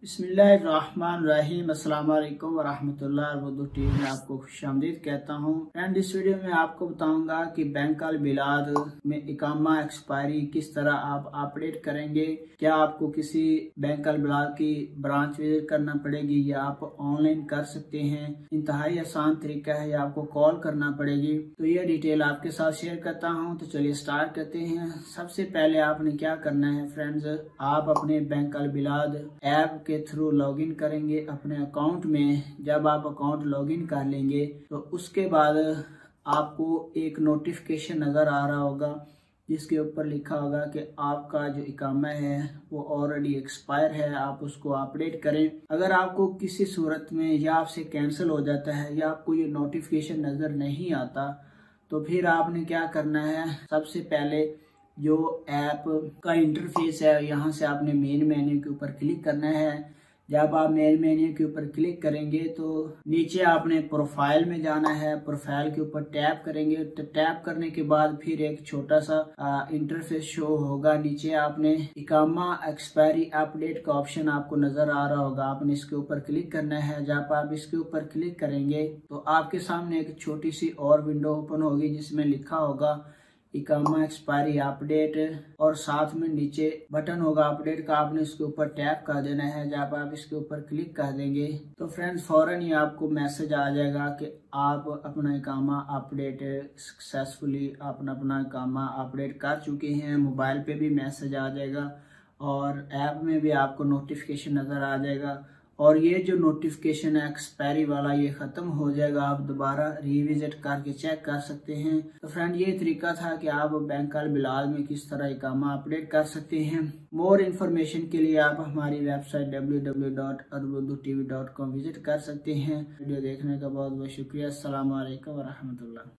बिस्मिल्लाहिर्रहमानिर्रहीम। अस्सलाम वालेकुम वरहमतुल्लाहि टीवी में आपको खुशामदीद कहता हूँ। फ्रेंड, इस वीडियो में आपको बताऊंगा कि बैंक अल बिलाद में इकामा एक्सपायरी किस तरह आप अपडेट करेंगे। क्या आपको किसी बैंक अल बिलाद की ब्रांच विजिट करना पड़ेगी या आप ऑनलाइन कर सकते हैं। इंतहाई आसान तरीका है, या आपको कॉल करना पड़ेगी। तो ये डिटेल आपके साथ शेयर करता हूँ। तो चलिए स्टार्ट करते हैं। सबसे पहले आपने क्या करना है फ्रेंड्स, आप अपने बैंक अल बिलाद ऐप के थ्रू लॉगिन करेंगे अपने अकाउंट में। जब आप अकाउंट लॉगिन कर लेंगे तो उसके बाद आपको एक नोटिफिकेशन नज़र आ रहा होगा जिसके ऊपर लिखा होगा कि आपका जो इकामा है वो ऑलरेडी एक्सपायर है, आप उसको अपडेट करें। अगर आपको किसी सूरत में या आपसे कैंसिल हो जाता है या आपको ये नोटिफिकेशन नज़र नहीं आता तो फिर आपने क्या करना है, सबसे पहले जो ऐप का इंटरफेस है यहाँ से आपने मेन मेन्यू के ऊपर क्लिक करना है। जब आप मेन मेन्यू के ऊपर क्लिक करेंगे तो नीचे आपने प्रोफाइल में जाना है। प्रोफाइल के ऊपर टैप करेंगे तो टैप करने के बाद फिर एक छोटा सा इंटरफेस शो होगा। नीचे आपने इकामा एक्सपायरी अपडेट का ऑप्शन आपको नजर आ रहा होगा, आपने इसके ऊपर क्लिक करना है। जब आप इसके ऊपर क्लिक करेंगे तो आपके सामने एक छोटी सी और विंडो ओपन होगी जिसमें लिखा होगा इकामा एक्सपायरी अपडेट, और साथ में नीचे बटन होगा अपडेट का, आपने इसके ऊपर टैप कर देना है। जब आप इसके ऊपर क्लिक कर देंगे तो फ्रेंड्स फौरन ही आपको मैसेज आ जाएगा कि आप अपना इकामा अपडेट सक्सेसफुली अपना इकामा अपडेट कर चुके हैं। मोबाइल पे भी मैसेज आ जाएगा और ऐप में भी आपको नोटिफिकेशन नज़र आ जाएगा। और ये जो नोटिफिकेशन है एक्सपायरी वाला, ये ख़त्म हो जाएगा। आप दोबारा रिविजिट करके चेक कर सकते हैं। तो फ्रेंड, ये तरीका था कि आप बैंक अल बिलाद में किस तरह इकामा अपडेट कर सकते हैं। मोर इन्फॉर्मेशन के लिए आप हमारी वेबसाइट www.araburdutv.com विजिट कर सकते हैं। वीडियो देखने का बहुत बहुत शुक्रिया। अस्सलाम वालेकुम वरहमतुल्लाह।